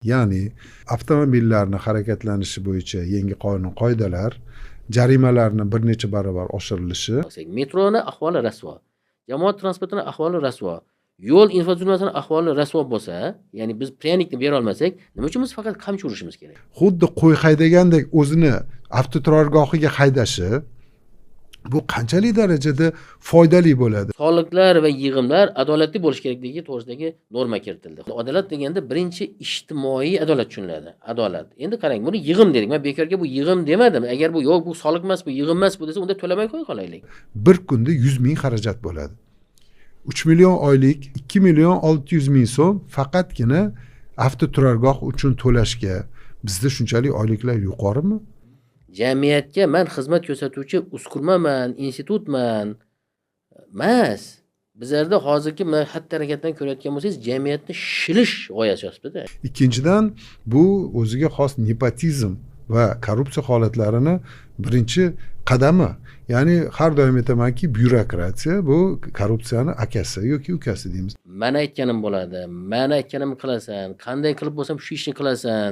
Ya'ni avtomobillarni harakatlanishi bo'yicha yangi qonun qoidalar, jarimalarni bir necha barobar oshirilishi. Metroni ahvoli rasvo, jamoat transportining ahvoli rasvo, yo'l infratuzilmasining ahvoli rasvo bo'lsa, ya'ni biz pryanikni bera olmasak, nima uchun biz faqat qamchi urishimiz kerak? Xuddi qo'y haydagandek o'zini avtoturargohiga haydashi bu qanchalik darajada foydali bo'ladi? Soliqlar va yig'imlar adolatli bo'lishi kerakligi to'g'risidagi norma kiritildi. Adolat deganda birinchi ijtimoiy adolat tushuniladi. Adolat. Endi qarang, buni yig'im dedik. Men bekorga bu yig'im demadim. Agar bu yo'q, bu soliq emas, bu yig'im emas bu desa, unda to'lamay qo'ya qolaylik. Bir kunda 100 ming xarajat bo'ladi. 3 million oylik 2 million 600 ming so'm faqatgina avtoturargoh uchun to'lashga. Bizda shunchalik oyliklar yuqorimi? Jamiyatga men xizmat ko'rsatuvchi uskurmaman, institutman. Emas. Bizlarda hozirgi xatti harakatdan ko'rayotgan bo'lsangiz, jamiyatni shilish g'oyasi ostida. Ikkinchidan, bu o'ziga xos nepotizm va korrupsiya holatlarini birinchi qadami. Ya'ni har doim aytamanki, byurokratiya bu korrupsiyani akasi yoki ukasi deymiz. Men aytganim bo'ladi. Men aytganimni qilasan. Qanday qilib bo'lsam shu ishni qilasan.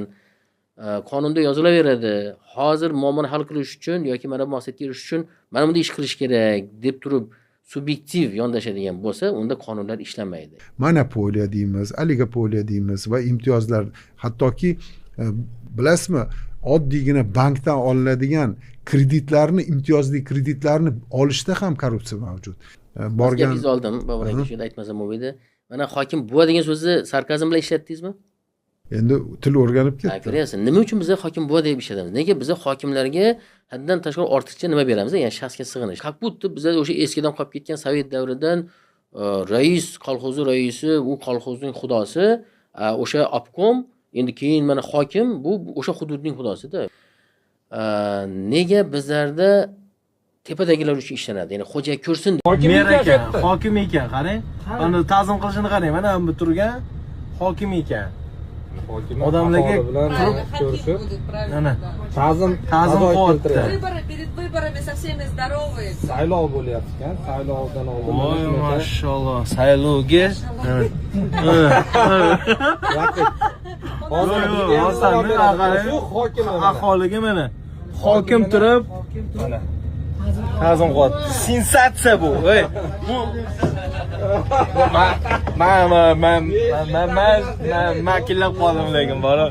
Qonunda yozilaveradi. Hozir muammoni hal qilish uchun yoki mana bu maqsadga erishish uchun mana bunday ish qilish kerak deb turib subyektiv yondashadigan bo'lsa, unda qonunlar ishlamaydi. Monopoliya deymiz, oligopoliya deymiz va imtiyozlar, hattoki bilasizmi, oddiygina bankdan olinadigan kreditlarni, imtiyozli kreditlarni olishda ham korrupsiya mavjud. Borgan biz oldim, Bobur aka shunda aytmasam bo'lmaydi. Mana hokim buva degan so'zni sarkazm bilan ishlatdingizmi? Endi til o'rganib ketdi. Ko'ryapsiz, nima uchun biz hokim buva deb ishlatamiz? Nega biz hokimlarga haddan tashqari ortiqcha nima beramiz? Ya'ni shaxsga sig'inish. Как будто biz o'sha eskidan qolib ketgan sovet davridan rais, kolxozi raisi, u kolxozning xudosi, o'sha obkom, endi keyin mana hokim, bu o'sha hududning xudosida. Nega bizlarda tepadagilar uchun ishlanadi? Ya'ni xo'ja ko'rsin. Hokim ekan, qarang. Mana ta'zim qilishini qarang. Mana bu turgan hokim ekan. Odamlarga ko'rishib, mana ta'zim qilyapti. Перед выборами со всеми здоровые. Saylov bo'lyapti ekan. Saylovdan oldin. Voy, mashalloh. Saylovga. Aholiga mana hokim turib, mana ta'zim qilyapti. Sensatsiya bu. Bu men makillab qoldim lekin bora.